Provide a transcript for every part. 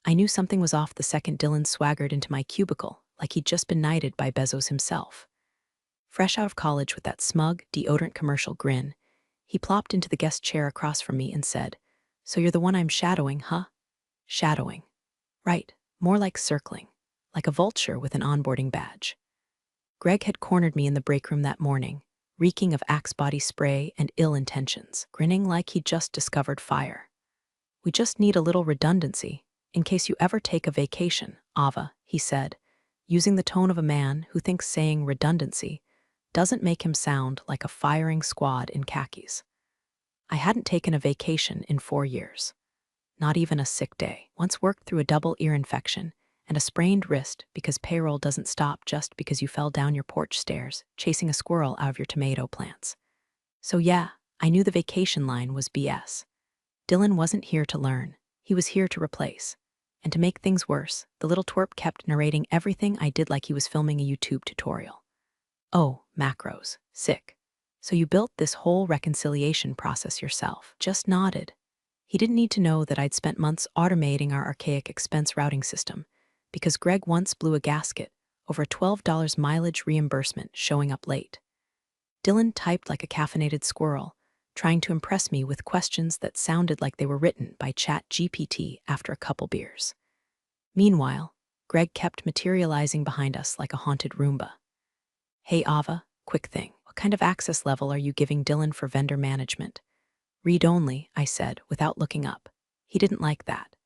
I knew something was off the second Dylan swaggered into my cubicle, like he'd just been knighted by Bezos himself. Fresh out of college with that smug, deodorant commercial grin, he plopped into the guest chair across from me and said, "So you're the one I'm shadowing, huh?" Shadowing. Right, more like circling, like a vulture with an onboarding badge. Greg had cornered me in the break room that morning, reeking of Axe body spray and ill intentions, grinning like he'd just discovered fire. "We just need a little redundancy, in case you ever take a vacation, Ava," he said, using the tone of a man who thinks saying redundancy doesn't make him sound like a firing squad in khakis. I hadn't taken a vacation in 4 years. Not even a sick day. Once worked through a double ear infection and a sprained wrist because payroll doesn't stop just because you fell down your porch stairs chasing a squirrel out of your tomato plants. So yeah, I knew the vacation line was BS. Dylan wasn't here to learn. He was here to replace. And to make things worse, the little twerp kept narrating everything I did like he was filming a YouTube tutorial. "Oh, macros. Sick. So you built this whole reconciliation process yourself." Just nodded. He didn't need to know that I'd spent months automating our archaic expense routing system, because Greg once blew a gasket over a $12 mileage reimbursement showing up late. Dylan typed like a caffeinated squirrel, trying to impress me with questions that sounded like they were written by ChatGPT after a couple beers. Meanwhile, Greg kept materializing behind us like a haunted Roomba. "Hey Ava, quick thing. What kind of access level are you giving Dylan for vendor management?" "Read only," I said, without looking up. He didn't like that.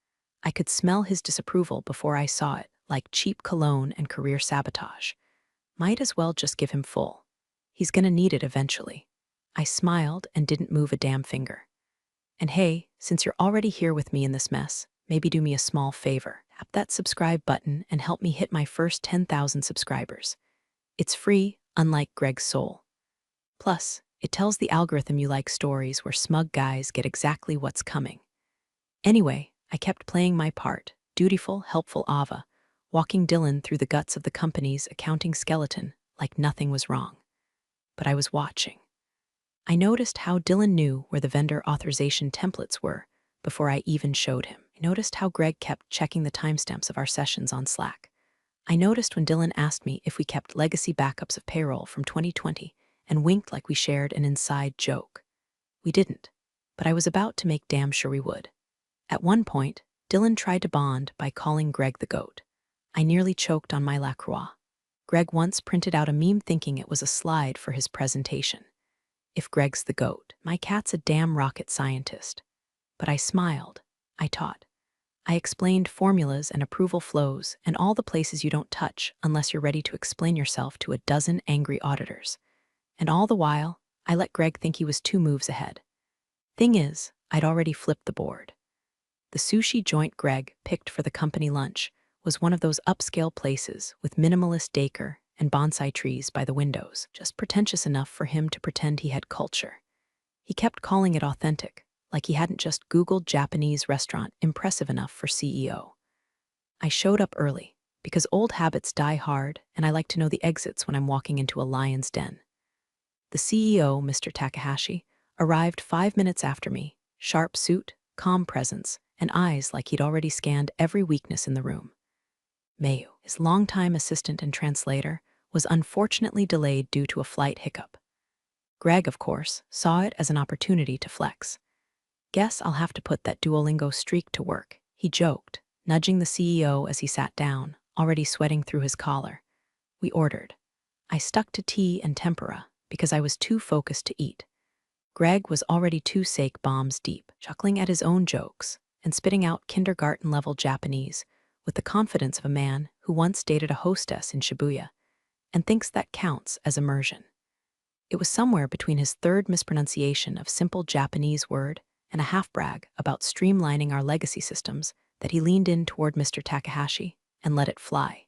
I could smell his disapproval before I saw it, like cheap cologne and career sabotage. Might as well just give him full. He's gonna need it eventually. I smiled and didn't move a damn finger. "And hey, since you're already here with me in this mess, maybe do me a small favor. Tap that subscribe button and help me hit my first 10,000 subscribers. It's free, unlike Greg's soul. Plus, it tells the algorithm you like stories where smug guys get exactly what's coming." Anyway, I kept playing my part, dutiful, helpful Ava, walking Dylan through the guts of the company's accounting skeleton like nothing was wrong. But I was watching. I noticed how Dylan knew where the vendor authorization templates were before I even showed him. I noticed how Greg kept checking the timestamps of our sessions on Slack. I noticed when Dylan asked me if we kept legacy backups of payroll from 2020 and winked like we shared an inside joke. We didn't, but I was about to make damn sure we would. At one point, Dylan tried to bond by calling Greg the goat. I nearly choked on my La Croix. Greg once printed out a meme thinking it was a slide for his presentation. If Greg's the goat, my cat's a damn rocket scientist. But I smiled. I taught. I explained formulas and approval flows and all the places you don't touch unless you're ready to explain yourself to a dozen angry auditors. And all the while, I let Greg think he was 2 moves ahead. Thing is, I'd already flipped the board. The sushi joint Greg picked for the company lunch was one of those upscale places with minimalist decor and bonsai trees by the windows, just pretentious enough for him to pretend he had culture. He kept calling it authentic, like he hadn't just Googled Japanese restaurant impressive enough for CEO. I showed up early, because old habits die hard and I like to know the exits when I'm walking into a lion's den. The CEO, Mr. Takahashi, arrived 5 minutes after me, sharp suit, calm presence, and eyes like he'd already scanned every weakness in the room. Mayu, his longtime assistant and translator, was unfortunately delayed due to a flight hiccup. Greg, of course, saw it as an opportunity to flex. "Guess I'll have to put that Duolingo streak to work," he joked, nudging the CEO as he sat down, already sweating through his collar. We ordered. I stuck to tea and tempura because I was too focused to eat. Greg was already 2 sake bombs deep, chuckling at his own jokes and spitting out kindergarten-level Japanese with the confidence of a man who once dated a hostess in Shibuya and thinks that counts as immersion. It was somewhere between his 3rd mispronunciation of simple Japanese word and a half-brag about streamlining our legacy systems that he leaned in toward Mr. Takahashi and let it fly.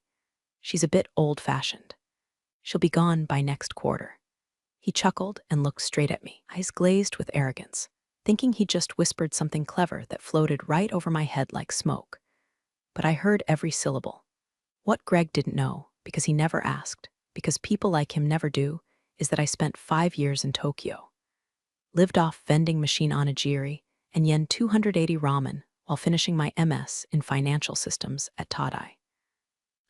"She's a bit old-fashioned. She'll be gone by next quarter." He chuckled and looked straight at me, eyes glazed with arrogance, thinking he just whispered something clever that floated right over my head like smoke. But I heard every syllable. What Greg didn't know, because he never asked, because people like him never do, is that I spent 5 years in Tokyo. Lived off vending machine onigiri and yen 280 ramen while finishing my MS in financial systems at Todai.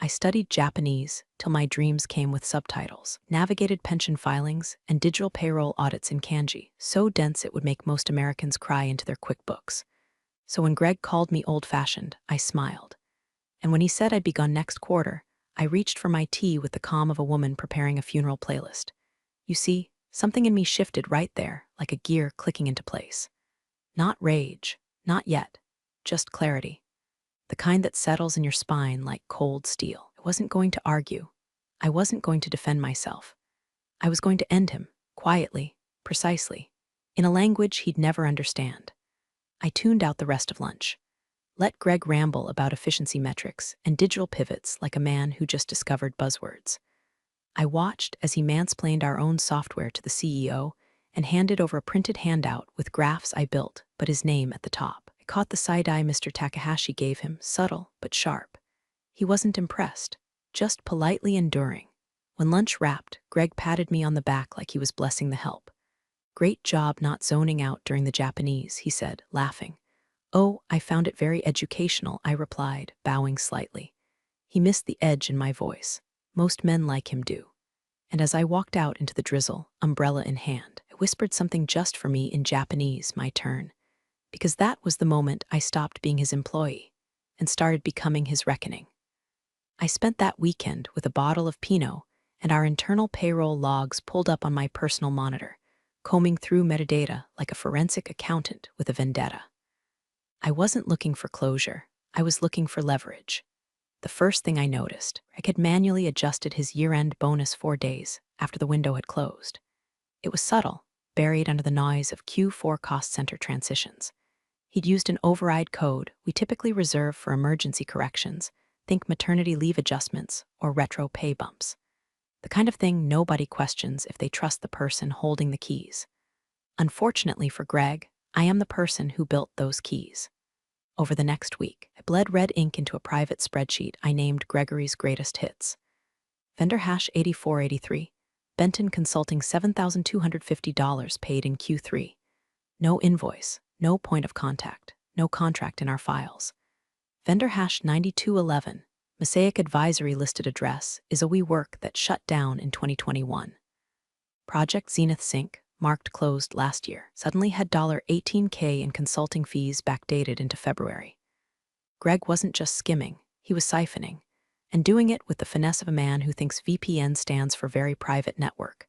I studied Japanese till my dreams came with subtitles, navigated pension filings, and digital payroll audits in kanji, so dense it would make most Americans cry into their QuickBooks. So when Greg called me old-fashioned, I smiled. And when he said I'd be gone next quarter, I reached for my tea with the calm of a woman preparing a funeral playlist. You see, something in me shifted right there, like a gear clicking into place. Not rage, not yet, just clarity. The kind that settles in your spine like cold steel. I wasn't going to argue. I wasn't going to defend myself. I was going to end him, quietly, precisely, in a language he'd never understand. I tuned out the rest of lunch. Let Greg ramble about efficiency metrics and digital pivots like a man who just discovered buzzwords. I watched as he mansplained our own software to the CEO and handed over a printed handout with graphs I built, but his name at the top. I caught the side-eye Mr. Takahashi gave him, subtle but sharp. He wasn't impressed, just politely enduring. When lunch wrapped, Greg patted me on the back like he was blessing the help. "Great job not zoning out during the Japanese," he said, laughing. "Oh, I found it very educational," I replied, bowing slightly. He missed the edge in my voice. Most men like him do. And as I walked out into the drizzle, umbrella in hand, I whispered something just for me in Japanese, my turn. Because that was the moment I stopped being his employee and started becoming his reckoning. I spent that weekend with a bottle of Pinot and our internal payroll logs pulled up on my personal monitor, combing through metadata like a forensic accountant with a vendetta. I wasn't looking for closure. I was looking for leverage. The first thing I noticed, Greg had manually adjusted his year-end bonus 4 days after the window had closed. It was subtle, buried under the noise of Q4 cost center transitions. He'd used an override code we typically reserve for emergency corrections, think maternity leave adjustments or retro pay bumps. The kind of thing nobody questions if they trust the person holding the keys. Unfortunately for Greg, I am the person who built those keys. Over the next week, I bled red ink into a private spreadsheet I named Gregory's Greatest Hits. Vendor hash 8483, Benton Consulting $7,250 paid in Q3. No invoice, no point of contact, no contract in our files. Vendor hash 9211, Mosaic Advisory listed address is a WeWork that shut down in 2021. Project Zenith Sync, marked closed last year, suddenly had $18K in consulting fees backdated into February. Greg wasn't just skimming, he was siphoning, and doing it with the finesse of a man who thinks VPN stands for Very Private Network.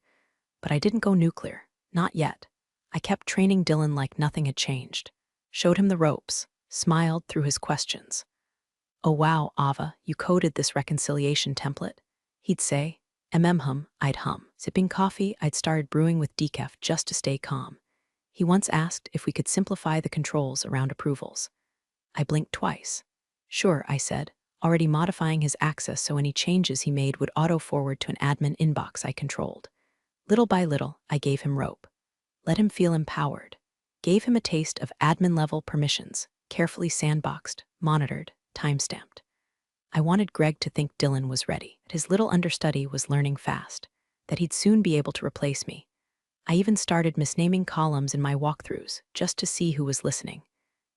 But I didn't go nuclear, not yet. I kept training Dylan like nothing had changed, showed him the ropes, smiled through his questions. "Oh wow, Ava, you coded this reconciliation template?" He'd say. Hum, I'd hum. Sipping coffee, I'd started brewing with decaf just to stay calm. He once asked if we could simplify the controls around approvals. I blinked twice. "Sure," I said, already modifying his access so any changes he made would auto-forward to an admin inbox I controlled. Little by little, I gave him rope. Let him feel empowered. Gave him a taste of admin-level permissions, carefully sandboxed, monitored, timestamped. I wanted Greg to think Dylan was ready, that his little understudy was learning fast, that he'd soon be able to replace me. I even started misnaming columns in my walkthroughs just to see who was listening.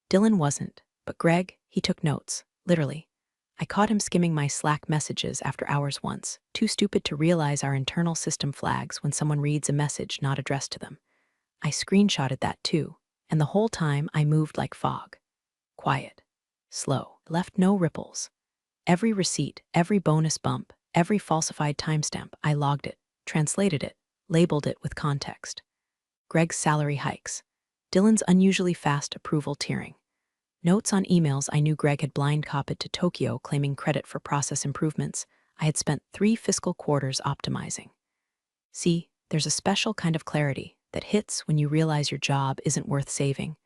Dylan wasn't, but Greg, he took notes, literally. I caught him skimming my Slack messages after hours once, too stupid to realize our internal system flags when someone reads a message not addressed to them. I screenshotted that too, and the whole time I moved like fog. Quiet. Slow. Left no ripples. Every receipt, every bonus bump, every falsified timestamp, I logged it, translated it, labeled it with context. Greg's salary hikes. Dylan's unusually fast approval tiering. Notes on emails I knew Greg had blind copied to Tokyo claiming credit for process improvements I had spent 3 fiscal quarters optimizing. See, there's a special kind of clarity that hits when you realize your job isn't worth saving,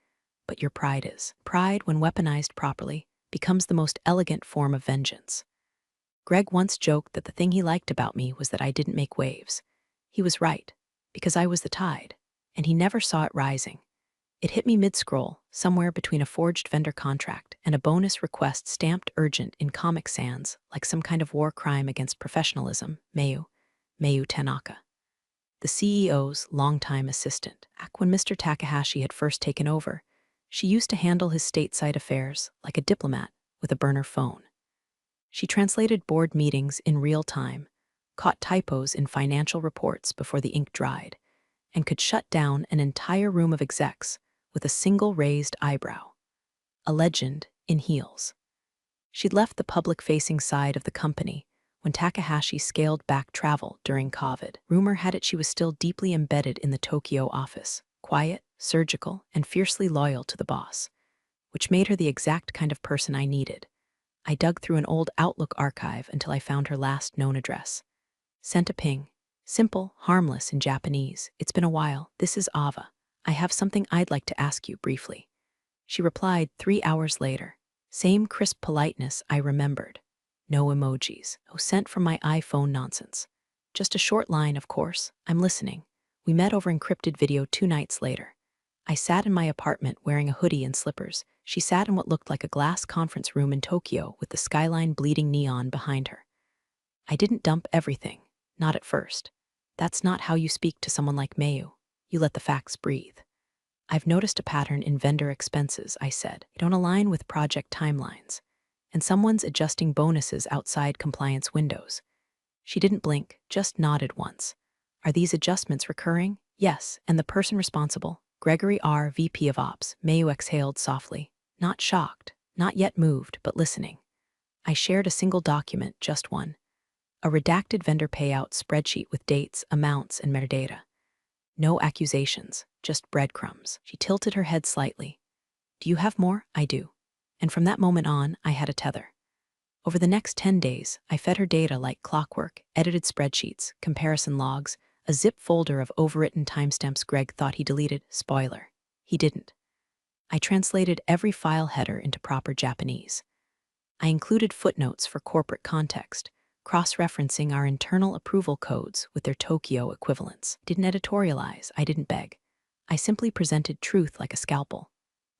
but your pride is. Pride, when weaponized properly, becomes the most elegant form of vengeance. Greg once joked that the thing he liked about me was that I didn't make waves. He was right, because I was the tide, and he never saw it rising. It hit me mid-scroll, somewhere between a forged vendor contract and a bonus request stamped urgent in Comic Sans, like some kind of war crime against professionalism, Mayu Tanaka. The CEO's longtime assistant. Back when Mr. Takahashi had first taken over, She used to handle his stateside affairs like a diplomat with a burner phone. She translated board meetings in real time, caught typos in financial reports before the ink dried, and could shut down an entire room of execs with a single raised eyebrow. A legend in heels. She'd left the public-facing side of the company when Takahashi scaled back travel during COVID. Rumor had it she was still deeply embedded in the Tokyo office, quiet, surgical, and fiercely loyal to the boss, which made her the exact kind of person I needed. I dug through an old Outlook archive until I found her last known address. Sent a ping. Simple, harmless in Japanese. It's been a while. This is Ava. I have something I'd like to ask you briefly. She replied 3 hours later. Same crisp politeness I remembered. No emojis. No sent from my iPhone nonsense. Just a short line, of course. I'm listening. We met over encrypted video 2 nights later. I sat in my apartment wearing a hoodie and slippers. She sat in what looked like a glass conference room in Tokyo with the skyline bleeding neon behind her. I didn't dump everything. Not at first. That's not how you speak to someone like Mayu. You let the facts breathe. I've noticed a pattern in vendor expenses, I said. They don't align with project timelines. And someone's adjusting bonuses outside compliance windows. She didn't blink, just nodded once. Are these adjustments recurring? Yes. And the person responsible? Gregory R., VP of Ops. Mayu exhaled softly. Not shocked, not yet moved, but listening. I shared a single document, just one. A redacted vendor payout spreadsheet with dates, amounts, and metadata. No accusations, just breadcrumbs. She tilted her head slightly. Do you have more? I do. And from that moment on, I had a tether. Over the next 10 days, I fed her data like clockwork, edited spreadsheets, comparison logs, a zip folder of overwritten timestamps Greg thought he deleted. Spoiler. He didn't. I translated every file header into proper Japanese. I included footnotes for corporate context, cross-referencing our internal approval codes with their Tokyo equivalents. Didn't editorialize, I didn't beg. I simply presented truth like a scalpel.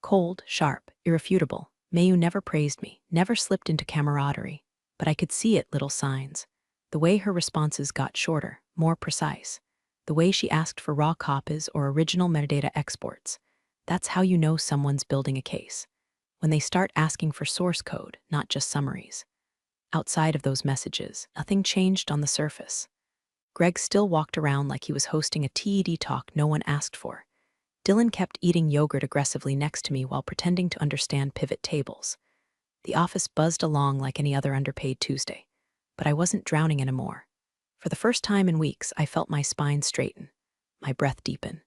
Cold, sharp, irrefutable. Mayu never praised me, never slipped into camaraderie, but I could see it, little signs. The way her responses got shorter, more precise. The way she asked for raw copies or original metadata exports. That's how you know someone's building a case. When they start asking for source code, not just summaries. Outside of those messages, nothing changed on the surface. Greg still walked around like he was hosting a TED talk no one asked for. Dylan kept eating yogurt aggressively next to me while pretending to understand pivot tables. The office buzzed along like any other underpaid Tuesday, but I wasn't drowning anymore. For the first time in weeks, I felt my spine straighten, my breath deepen.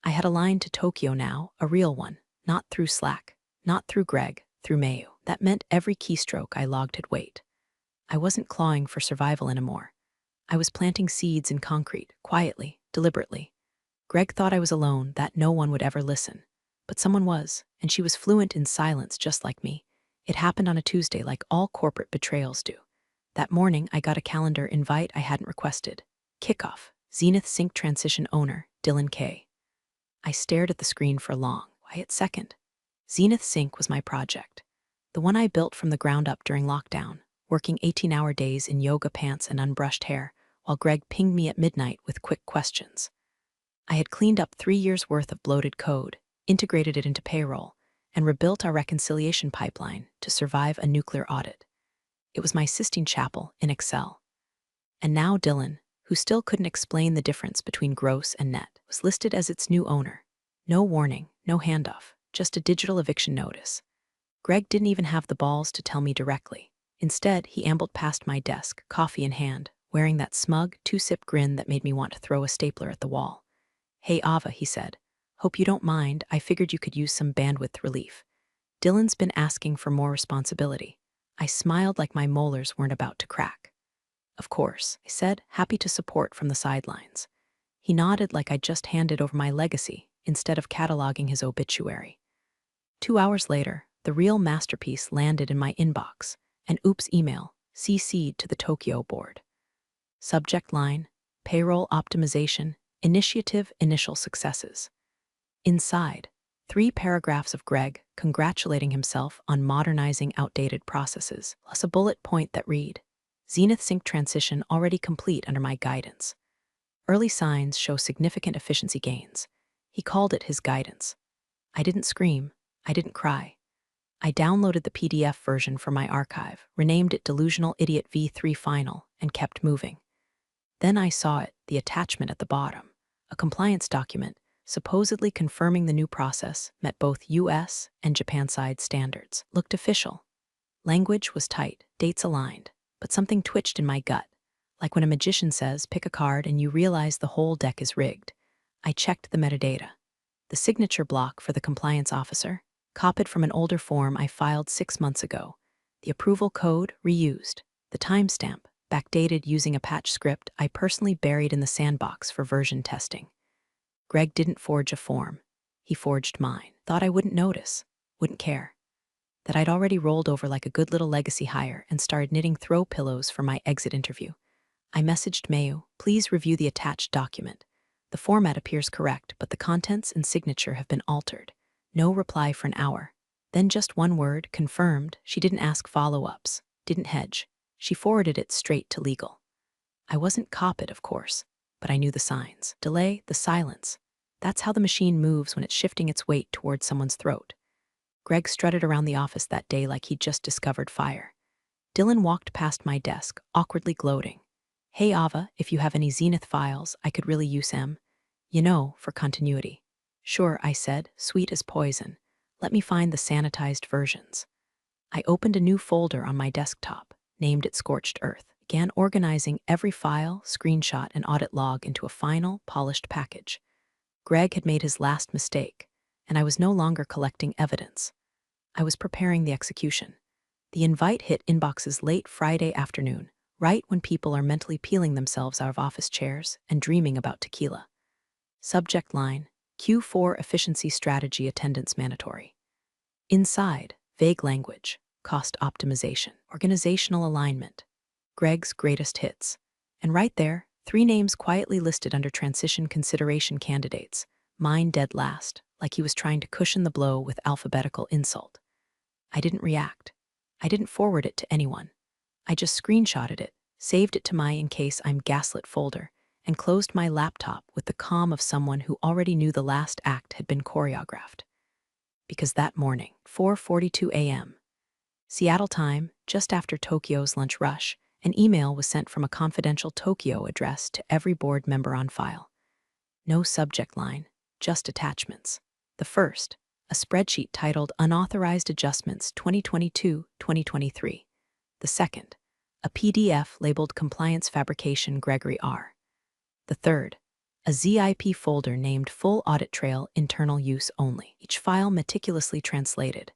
I had a line to Tokyo now, a real one, not through Slack, not through Greg, through Mayu. That meant every keystroke I logged had weight. I wasn't clawing for survival anymore. I was planting seeds in concrete, quietly, deliberately. Greg thought I was alone, that no one would ever listen. But someone was, and she was fluent in silence just like me. It happened on a Tuesday like all corporate betrayals do. That morning, I got a calendar invite I hadn't requested. Kickoff, Zenith Sync Transition Owner, Dylan K. I stared at the screen for a long, quiet second. Zenith Sync was my project. The one I built from the ground up during lockdown, working 18-hour days in yoga pants and unbrushed hair, while Greg pinged me at midnight with quick questions. I had cleaned up 3 years' worth of bloated code, integrated it into payroll, and rebuilt our reconciliation pipeline to survive a nuclear audit. It was my Sistine Chapel in Excel. And now Dylan, who still couldn't explain the difference between gross and net, was listed as its new owner. No warning, no handoff, just a digital eviction notice. Greg didn't even have the balls to tell me directly. Instead, he ambled past my desk, coffee in hand, wearing that smug, two-sip grin that made me want to throw a stapler at the wall. Hey Ava, he said. Hope you don't mind, I figured you could use some bandwidth relief. Dylan's been asking for more responsibility. I smiled like my molars weren't about to crack. Of course, I said, happy to support from the sidelines. He nodded like I'd just handed over my legacy, instead of cataloging his obituary. 2 hours later, the real masterpiece landed in my inbox, an oops email, CC'd to the Tokyo board. Subject line, payroll optimization, initiative initial successes. Inside, 3 paragraphs of Greg congratulating himself on modernizing outdated processes, plus a bullet point that read, Zenith Sync transition already complete under my guidance. Early signs show significant efficiency gains. He called it his guidance. I didn't scream, I didn't cry. I downloaded the PDF version from my archive, renamed it Delusional Idiot V3 Final, and kept moving. Then I saw it, the attachment at the bottom, a compliance document supposedly confirming the new process met both US and Japan side standards. Looked official. Language was tight, dates aligned, but something twitched in my gut, like when a magician says, pick a card and you realize the whole deck is rigged. I checked the metadata. The signature block for the compliance officer, copied from an older form I filed 6 months ago. The approval code, reused. The timestamp, backdated using a patch script I personally buried in the sandbox for version testing. Greg didn't forge a form. He forged mine. Thought I wouldn't notice, wouldn't care. That I'd already rolled over like a good little legacy hire and started knitting throw pillows for my exit interview. I messaged Mayu, please review the attached document. The format appears correct, but the contents and signature have been altered. No reply for an hour. Then just one word, confirmed. She didn't ask follow-ups, didn't hedge. She forwarded it straight to legal. I wasn't copied, of course, but I knew the signs. Delay, the silence. That's how the machine moves when it's shifting its weight towards someone's throat. Greg strutted around the office that day like he'd just discovered fire. Dylan walked past my desk, awkwardly gloating. Hey Ava, if you have any Zenith files, I could really use them. You know, for continuity. Sure, I said, sweet as poison. Let me find the sanitized versions. I opened a new folder on my desktop, named it Scorched Earth, began organizing every file, screenshot, and audit log into a final, polished package. Greg had made his last mistake, and I was no longer collecting evidence. I was preparing the execution. The invite hit inboxes late Friday afternoon, right when people are mentally peeling themselves out of office chairs and dreaming about tequila. Subject line, Q4 efficiency strategy attendance mandatory. Inside, vague language, cost optimization, organizational alignment, Greg's greatest hits. And right there, 3 names quietly listed under transition consideration candidates, mine dead last, like he was trying to cushion the blow with alphabetical insult. I didn't react. I didn't forward it to anyone. I just screenshotted it, saved it to my in case I'm gaslit folder, and closed my laptop with the calm of someone who already knew the last act had been choreographed. Because that morning, 4:42 a.m., Seattle time, just after Tokyo's lunch rush, an email was sent from a confidential Tokyo address to every board member on file. No subject line, just attachments. The first, a spreadsheet titled Unauthorized Adjustments 2022-2023. The second, a PDF labeled Compliance Fabrication Gregory R. The third, a ZIP folder named Full Audit Trail Internal Use Only. Each file meticulously translated.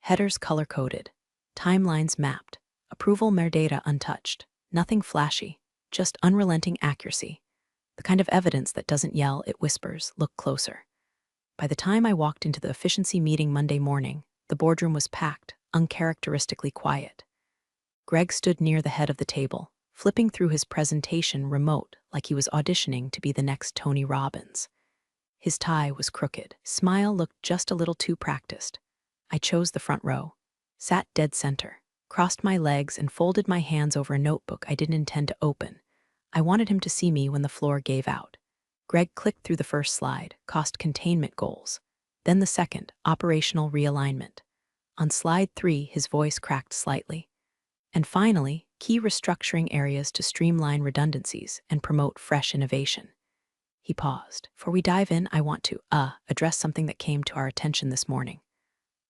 Headers color-coded. Timelines mapped. Approval metadata untouched. Nothing flashy, just unrelenting accuracy. The kind of evidence that doesn't yell, it whispers, look closer. By the time I walked into the efficiency meeting Monday morning, the boardroom was packed, uncharacteristically quiet. Greg stood near the head of the table, flipping through his presentation remote like he was auditioning to be the next Tony Robbins. His tie was crooked. Smile looked just a little too practiced. I chose the front row, sat dead center, crossed my legs and folded my hands over a notebook I didn't intend to open. I wanted him to see me when the floor gave out. Greg clicked through the first slide, cost containment goals. Then the second, operational realignment. On slide 3, his voice cracked slightly. And finally, key restructuring areas to streamline redundancies and promote fresh innovation. He paused. Before we dive in, I want to, address something that came to our attention this morning.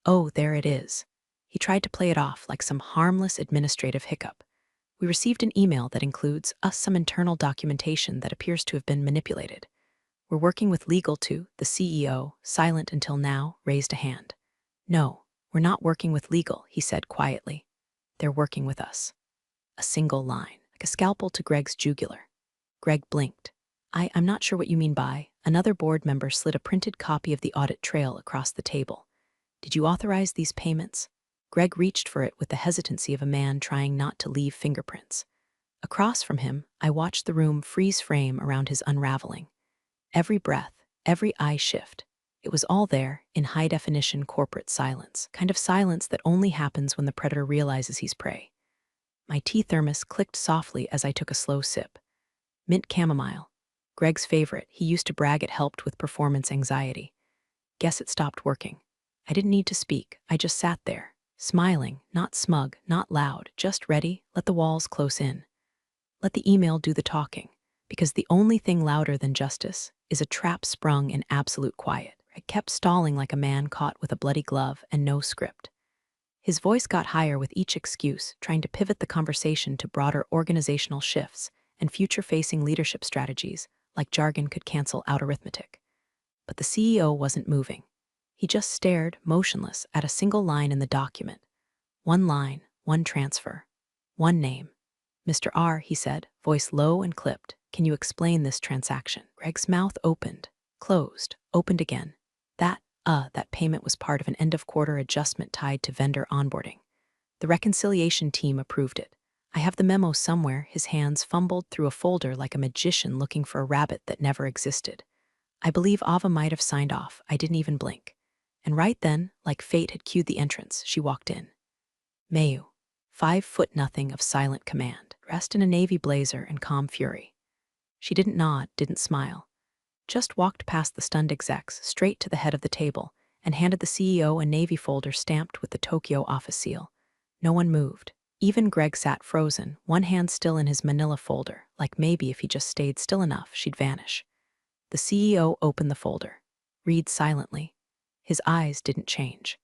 Oh, there it is. He tried to play it off like some harmless administrative hiccup. We received an email that includes some internal documentation that appears to have been manipulated. We're working with legal to, the CEO, silent until now, raised a hand. No, we're not working with legal, he said quietly. They're working with us. A single line, like a scalpel to Greg's jugular. Greg blinked. I'm not sure what you mean by. Another board member slid a printed copy of the audit trail across the table. Did you authorize these payments? Greg reached for it with the hesitancy of a man trying not to leave fingerprints. Across from him, I watched the room freeze frame around his unraveling. Every breath, every eye shift. It was all there, in high-definition corporate silence, kind of silence that only happens when the predator realizes he's prey. My tea thermos clicked softly as I took a slow sip. Mint chamomile. Greg's favorite, he used to brag it helped with performance anxiety. Guess it stopped working. I didn't need to speak. I just sat there, smiling, not smug, not loud, just ready. Let the walls close in. Let the email do the talking. Because the only thing louder than justice is a trap sprung in absolute quiet. I kept stalling like a man caught with a bloody glove and no script. His voice got higher with each excuse, trying to pivot the conversation to broader organizational shifts and future-facing leadership strategies, like jargon could cancel out arithmetic. But the CEO wasn't moving. He just stared, motionless, at a single line in the document. One line, one transfer, one name. Mr. R, he said, voice low and clipped, can you explain this transaction? Greg's mouth opened, closed, opened again. That payment was part of an end-of-quarter adjustment tied to vendor onboarding. The reconciliation team approved it. I have the memo somewhere. His hands fumbled through a folder like a magician looking for a rabbit that never existed. I believe Ava might have signed off. I didn't even blink. And right then, like fate had cued the entrance, she walked in. Mayu, 5'0" of silent command, dressed in a navy blazer and calm fury. She didn't nod, didn't smile. Just walked past the stunned execs, straight to the head of the table, and handed the CEO a navy folder stamped with the Tokyo office seal. No one moved. Even Greg sat frozen, one hand still in his manila folder, like maybe if he just stayed still enough, she'd vanish. The CEO opened the folder. Read silently. His eyes didn't change.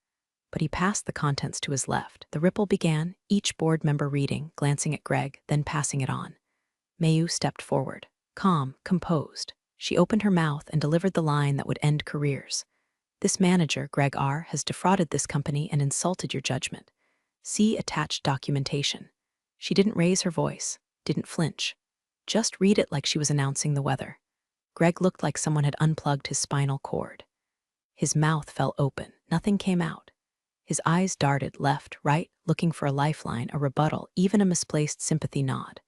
But he passed the contents to his left. The ripple began, each board member reading, glancing at Greg, then passing it on. Mayu stepped forward, calm, composed. She opened her mouth and delivered the line that would end careers. This manager, Greg R., has defrauded this company and insulted your judgment. See attached documentation. She didn't raise her voice, didn't flinch. Just read it like she was announcing the weather. Greg looked like someone had unplugged his spinal cord. His mouth fell open. Nothing came out. His eyes darted left, right, looking for a lifeline, a rebuttal, even a misplaced sympathy nod.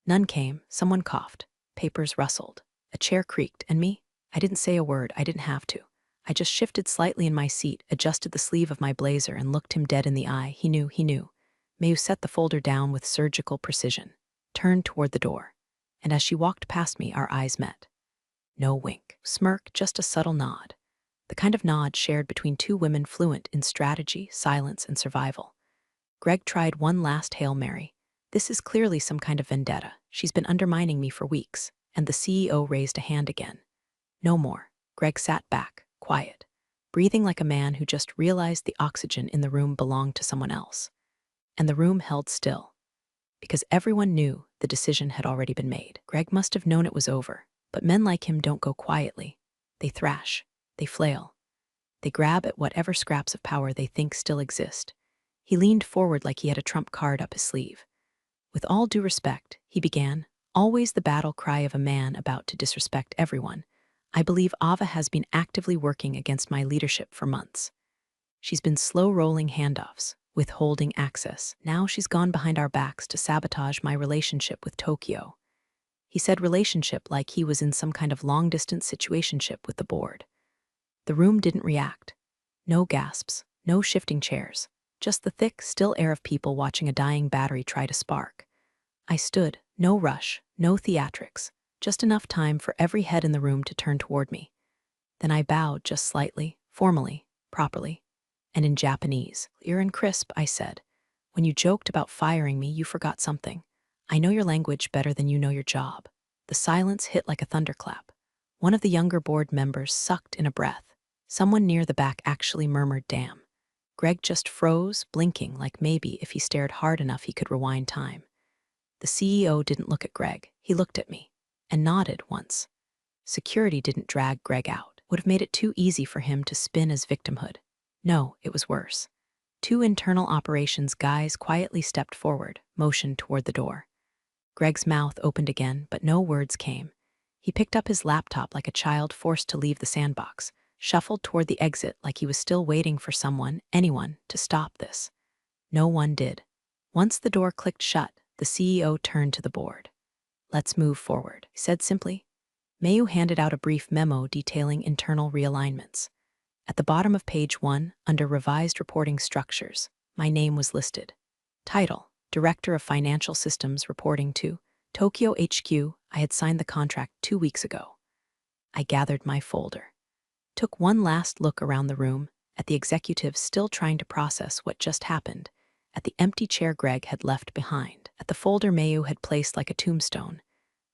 None came. Someone coughed. Papers rustled. A chair creaked, and me? I didn't say a word. I didn't have to. I just shifted slightly in my seat, adjusted the sleeve of my blazer, and looked him dead in the eye. He knew. Mayu set the folder down with surgical precision, turned toward the door, and as she walked past me, our eyes met. No wink, smirk, just a subtle nod. The kind of nod shared between two women fluent in strategy, silence, and survival. Greg tried one last Hail Mary. This is clearly some kind of vendetta. She's been undermining me for weeks. And the CEO raised a hand again. No more. Greg sat back, quiet, breathing like a man who just realized the oxygen in the room belonged to someone else. And the room held still, because everyone knew the decision had already been made. Greg must have known it was over, but men like him don't go quietly. They thrash, they flail, they grab at whatever scraps of power they think still exist. He leaned forward like he had a trump card up his sleeve. With all due respect, he began, always the battle cry of a man about to disrespect everyone, I believe Ava has been actively working against my leadership for months. She's been slow-rolling handoffs, withholding access. Now she's gone behind our backs to sabotage my relationship with Tokyo. He said relationship like he was in some kind of long-distance situationship with the board. The room didn't react. No gasps, no shifting chairs, just the thick, still air of people watching a dying battery try to spark. I stood, no rush, no theatrics, just enough time for every head in the room to turn toward me. Then I bowed just slightly, formally, properly, and in Japanese. Clear and crisp, I said. When you joked about firing me, you forgot something. I know your language better than you know your job. The silence hit like a thunderclap. One of the younger board members sucked in a breath. Someone near the back actually murmured, damn. Greg just froze, blinking like maybe if he stared hard enough he could rewind time. The CEO didn't look at Greg. He looked at me and nodded once. Security didn't drag Greg out. Would have made it too easy for him to spin as victimhood. No, it was worse. Two internal operations guys quietly stepped forward, motioned toward the door. Greg's mouth opened again, but no words came. He picked up his laptop like a child forced to leave the sandbox, shuffled toward the exit like he was still waiting for someone, anyone, to stop this. No one did. Once the door clicked shut, the CEO turned to the board. Let's move forward, he said simply. Mayu handed out a brief memo detailing internal realignments. At the bottom of page 1, under Revised Reporting Structures, my name was listed. Title, Director of Financial Systems reporting to Tokyo HQ. I had signed the contract 2 weeks ago. I gathered my folder. Took one last look around the room, at the executive still trying to process what just happened, at the empty chair Greg had left behind, at the folder Mayu had placed like a tombstone.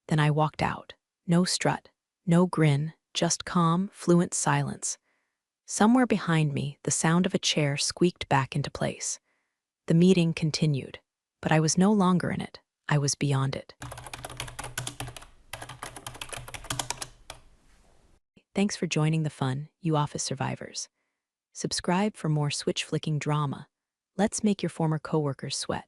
Then I walked out. No strut, no grin, just calm, fluent silence. Somewhere behind me, the sound of a chair squeaked back into place. The meeting continued, but I was no longer in it. I was beyond it. Thanks for joining the fun, you office survivors. Subscribe for more switch-flicking drama. Let's make your former coworkers sweat.